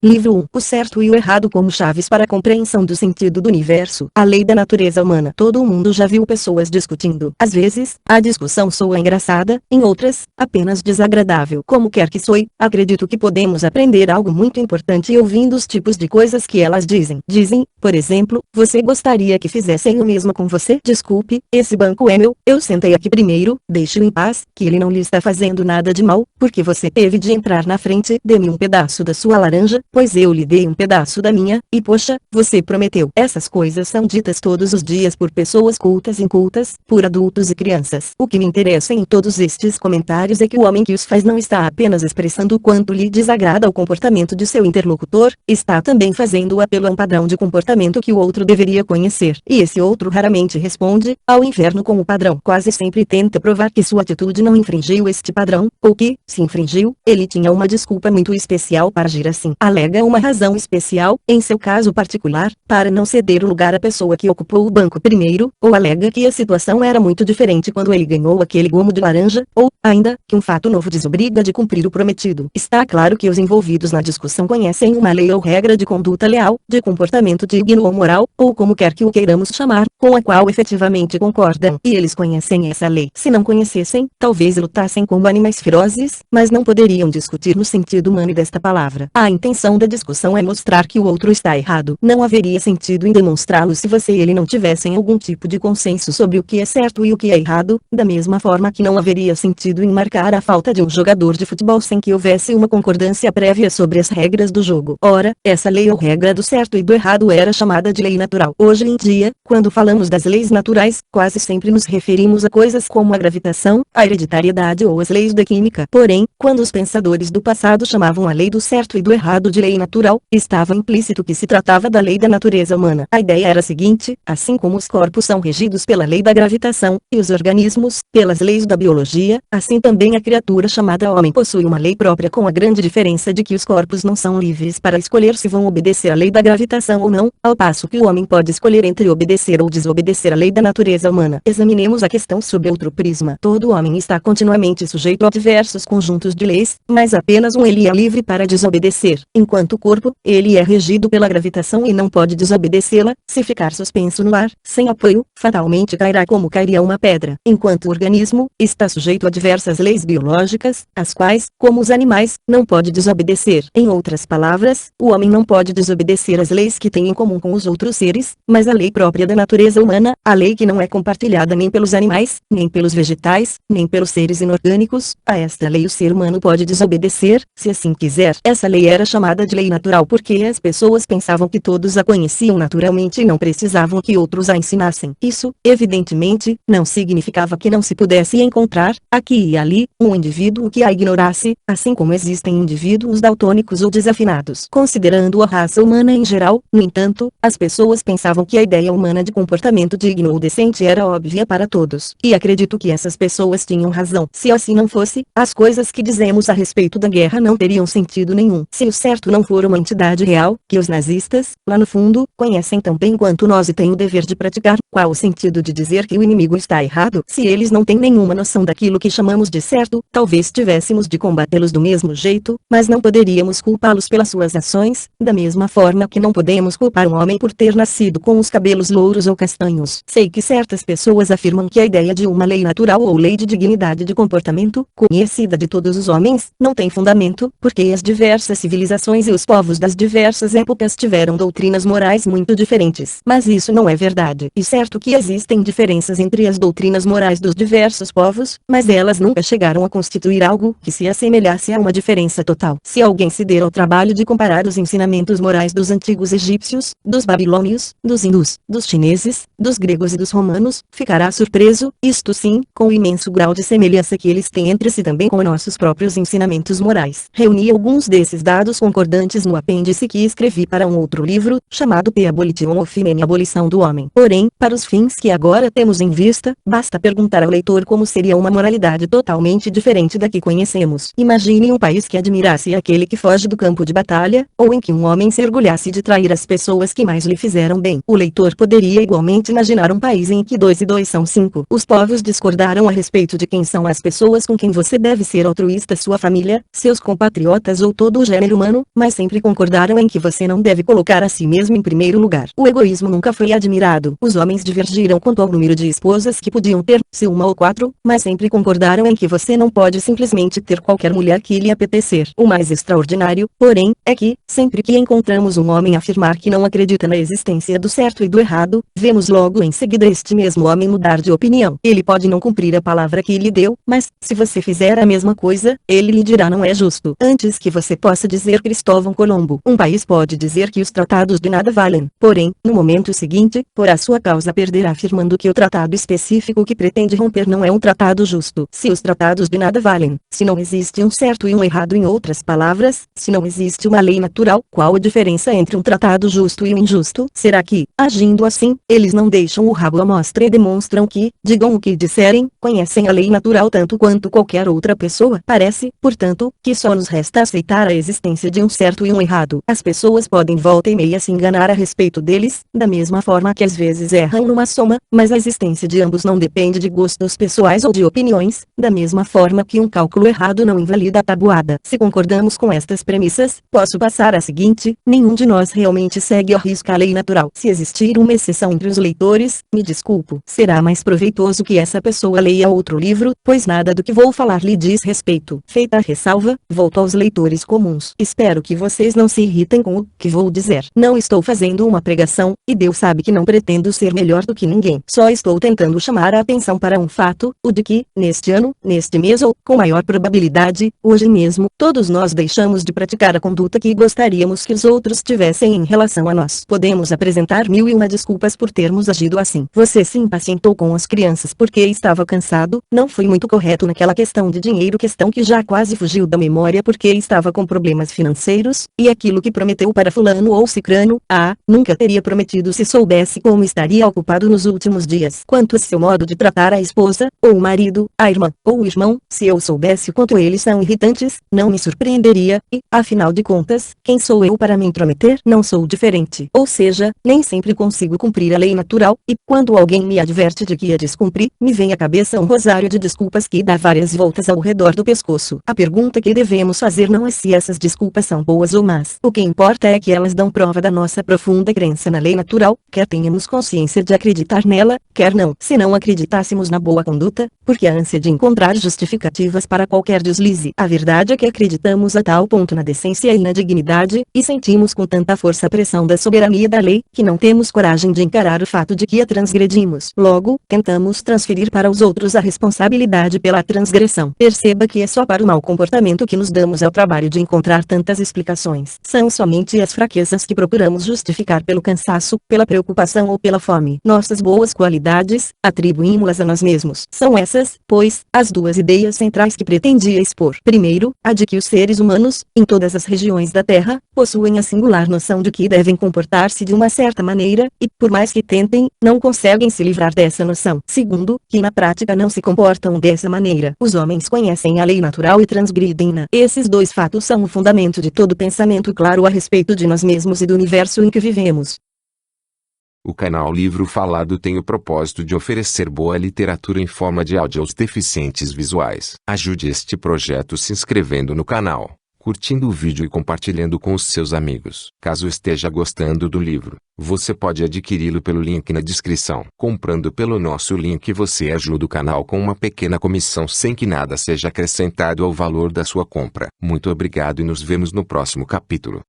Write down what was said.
Livro 1. O certo e o errado como chaves para a compreensão do sentido do universo. A lei da natureza humana. Todo mundo já viu pessoas discutindo. Às vezes, a discussão soa engraçada, em outras, apenas desagradável. Como quer que soe, acredito que podemos aprender algo muito importante ouvindo os tipos de coisas que elas dizem. Dizem, por exemplo, você gostaria que fizessem o mesmo com você? Desculpe, esse banco é meu, eu sentei aqui primeiro, deixe-o em paz, que ele não lhe está fazendo nada de mal, porque você teve de entrar na frente, dê-me um pedaço da sua laranja, pois eu lhe dei um pedaço da minha, e poxa, você prometeu. Essas coisas são ditas todos os dias por pessoas cultas e incultas, por adultos e crianças. O que me interessa em todos estes comentários é que o homem que os faz não está apenas expressando o quanto lhe desagrada o comportamento de seu interlocutor, está também fazendo o apelo a um padrão de comportamento que o outro deveria conhecer. E esse outro raramente responde ao inferno com o padrão. Quase sempre tenta provar que sua atitude não infringiu este padrão, ou que, se infringiu, ele tinha uma desculpa muito especial para agir assim. Alega uma razão especial, em seu caso particular, para não ceder o lugar à pessoa que ocupou o banco primeiro, ou alega que a situação era muito diferente quando ele ganhou aquele gomo de laranja, ou, ainda, que um fato novo desobriga de cumprir o prometido. Está claro que os envolvidos na discussão conhecem uma lei ou regra de conduta leal, de comportamento digno ou moral, ou como quer que o queiramos chamar, com a qual efetivamente concordam. E eles conhecem essa lei. Se não conhecessem, talvez lutassem como animais ferozes, mas não poderiam discutir no sentido humano desta palavra. A intenção da discussão é mostrar que o outro está errado. Não haveria sentido em demonstrá-lo se você e ele não tivessem algum tipo de consenso sobre o que é certo e o que é errado, da mesma forma que não haveria sentido em marcar a falta de um jogador de futebol sem que houvesse uma concordância prévia sobre as regras do jogo. Ora, essa lei ou regra do certo e do errado era chamada de lei natural. Hoje em dia, quando falamos das leis naturais, quase sempre nos referimos a coisas como a gravitação, a hereditariedade ou as leis da química. Porém, quando os pensadores do passado chamavam a lei do certo e do errado de lei natural, estava implícito que se tratava da lei da natureza humana. A ideia era a seguinte: assim como os corpos são regidos pela lei da gravitação, e os organismos, pelas leis da biologia, assim também a criatura chamada homem possui uma lei própria, com a grande diferença de que os corpos não são livres para escolher se vão obedecer à lei da gravitação ou não, ao passo que o homem pode escolher entre obedecer ou desobedecer à lei da natureza humana. Examinemos a questão sob outro prisma. Todo homem está continuamente sujeito a diversos conjuntos de leis, mas apenas ele é livre para desobedecer. Enquanto o corpo, ele é regido pela gravitação e não pode desobedecê-la. Se ficar suspenso no ar, sem apoio, fatalmente cairá como cairia uma pedra. Enquanto o organismo, está sujeito a diversas leis biológicas, as quais, como os animais, não pode desobedecer. Em outras palavras, o homem não pode desobedecer as leis que tem em comum com os outros seres, mas a lei própria da natureza humana, a lei que não é compartilhada nem pelos animais, nem pelos vegetais, nem pelos seres inorgânicos. A esta lei o ser humano pode desobedecer, se assim quiser. Essa lei era chamada de lei natural porque as pessoas pensavam que todos a conheciam naturalmente e não precisavam que outros a ensinassem. Isso, evidentemente, não significava que não se pudesse encontrar, aqui e ali, um indivíduo que a ignorasse, assim como existem indivíduos daltônicos ou desafinados. Considerando a raça humana em geral, no entanto, as pessoas pensavam que a ideia humana de comportamento digno ou decente era óbvia para todos. E acredito que essas pessoas tinham razão. Se assim não fosse, as coisas que dizemos a respeito da guerra não teriam sentido nenhum. Se o certo não for uma entidade real, que os nazistas, lá no fundo, conhecem tão bem quanto nós e têm o dever de praticar, qual o sentido de dizer que o inimigo está errado? Se eles não têm nenhuma noção daquilo que chamamos de certo, talvez tivéssemos de combatê-los do mesmo jeito, mas não poderíamos culpá-los pelas suas ações, da mesma forma que não podemos culpar um homem por ter nascido com os cabelos louros ou castanhos. Sei que certas pessoas afirmam que a ideia de uma lei natural ou lei de dignidade de comportamento, conhecida de todos os homens, não tem fundamento, porque as diversas civilizações e os povos das diversas épocas tiveram doutrinas morais muito diferentes. Mas isso não é verdade. E certo que existem diferenças entre as doutrinas morais dos diversos povos, mas elas nunca chegaram a constituir algo que se assemelhasse a uma diferença total. Se alguém se der ao trabalho de comparar os ensinamentos morais dos antigos egípcios, dos babilônios, dos hindus, dos chineses, dos gregos e dos romanos, ficará surpreso, isto sim, com o imenso grau de semelhança que eles têm entre si também com nossos próprios ensinamentos morais. Reuni alguns desses dados concordantes no apêndice que escrevi para um outro livro, chamado The Abolition of Man, Abolição do Homem. Porém, para os fins que agora temos em vista, basta perguntar ao leitor como seria uma moralidade totalmente diferente da que conhecemos. Imagine um país que admirasse aquele que foge do campo de batalha, ou em que um homem se orgulhasse de trair as pessoas que mais lhe fizeram bem. O leitor poderia igualmente imaginar um país em que 2 e 2 são 5. Os povos discordaram a respeito de quem são as pessoas com quem você deve ser altruísta, sua família, seus compatriotas ou todo o gênero humano, mas sempre concordaram em que você não deve colocar a si mesmo em primeiro lugar. O egoísmo nunca foi admirado. Os homens divergiram quanto ao número de esposas que podiam ter, se uma ou quatro, mas sempre concordaram em que você não pode simplesmente ter qualquer mulher que lhe apetecer. O mais extraordinário, porém, é que, sempre que encontramos um homem afirmar que não acredita na existência do certo e do errado, vemos logo em seguida este mesmo homem mudar de opinião. Ele pode não cumprir a palavra que lhe deu, mas, se você fizer a mesma coisa, ele lhe dirá não é justo. Antes que você possa dizer Cristóvão Colombo, um país pode dizer que os tratados de nada valem. Porém, no momento seguinte, por a sua causa perderá afirmando que o tratado específico que pretende romper não é um tratado justo. Se os tratados de nada valem, se não existe um certo e um errado, em outras palavras, se não existe uma lei natural, qual a diferença entre um tratado justo e um injusto? Será que, agindo assim, eles não deixam o rabo à mostra e demonstram que, digam o que disserem, conhecem a lei natural tanto quanto qualquer outra pessoa? Parece, portanto, que só nos resta aceitar a existência de um certo e um errado. As pessoas podem volta e meia se enganar a respeito deles, da mesma forma que às vezes erram numa soma, mas a existência de ambos não depende de gostos pessoais ou de opiniões, da mesma forma que um cálculo errado não invalida a tabuada. Se concordamos com estas premissas, posso passar à seguinte: nenhum de nós realmente segue à risca a lei natural. Se existir uma exceção entre os leitores, me desculpo, será mais proveitoso que essa pessoa leia outro livro, pois nada do que vou falar lhe diz respeito. Feita a ressalva, volto aos leitores comuns. Espero que vocês não se irritem com o que vou dizer. Não estou fazendo uma pregação, e Deus sabe que não pretendo ser melhor do que ninguém. Só estou tentando chamar a atenção para um fato, o de que, neste ano, neste mês ou, com maior probabilidade, hoje mesmo, todos nós deixamos de praticar a conduta que gostaríamos que os outros tivessem em relação a nós. Podemos apresentar mil e uma desculpas por termos agido assim. Você se impacientou com as crianças porque estava cansado, não foi muito correto naquela questão de dinheiro, questão que já quase fugiu da memória porque estava com problemas financeiros, e aquilo que prometeu para fulano ou cicrano, nunca teria prometido se soubesse como estaria ocupado nos últimos dias. Quanto a seu modo de tratar a esposa, ou o marido, a irmã, ou o irmão, se eu soubesse quanto eles são irritantes, não me surpreenderia, e, afinal de contas, quem sou eu para me intrometer? Não sou diferente. Ou seja, nem sempre consigo cumprir a lei natural, e, quando alguém me adverte de que a descumpri, me vem à cabeça um rosário de desculpas que dá várias voltas ao redor do pescoço. A pergunta que devemos fazer não é se essas desculpas são boas ou más. O que importa é que elas dão prova da nossa profunda crença na lei natural, quer tenhamos consciência de acreditar nela, quer não. Se não acreditássemos na boa conduta, porque a ânsia de encontrar justificativas para qualquer deslize. A verdade é que acreditamos a tal ponto na decência e na dignidade, e sentimos com tanta força a pressão da soberania da lei, que não temos coragem de encarar o fato de que a transgredimos. Logo, tentamos transferir para os outros a responsabilidade pela transgressão. Perceba que é só para o mau comportamento que nos damos ao trabalho de encontrar tantas explicações. São somente as fraquezas que procuramos justificar pelo cansaço, pela preocupação ou pela fome. Nossas boas qualidades, atribuímos-las a nós mesmos. São essas, pois, as duas ideias centrais que pretendia expor. Primeiro, a de que os seres humanos, em todas as regiões da Terra, possuem a singular noção de que devem comportar-se de uma certa maneira, e, por mais que tentem, não conseguem se livrar dessa noção. Segundo, que na prática não se comportam dessa maneira. Os homens conhecem a lei natural e transgridem-na. Esses dois fatos são o fundamento de todo pensamento claro a respeito de nós mesmos e do universo em que vivemos. O canal Livro Falado tem o propósito de oferecer boa literatura em forma de áudio aos deficientes visuais. Ajude este projeto se inscrevendo no canal, curtindo o vídeo e compartilhando com os seus amigos. Caso esteja gostando do livro, você pode adquiri-lo pelo link na descrição. Comprando pelo nosso link você ajuda o canal com uma pequena comissão sem que nada seja acrescentado ao valor da sua compra. Muito obrigado e nos vemos no próximo capítulo.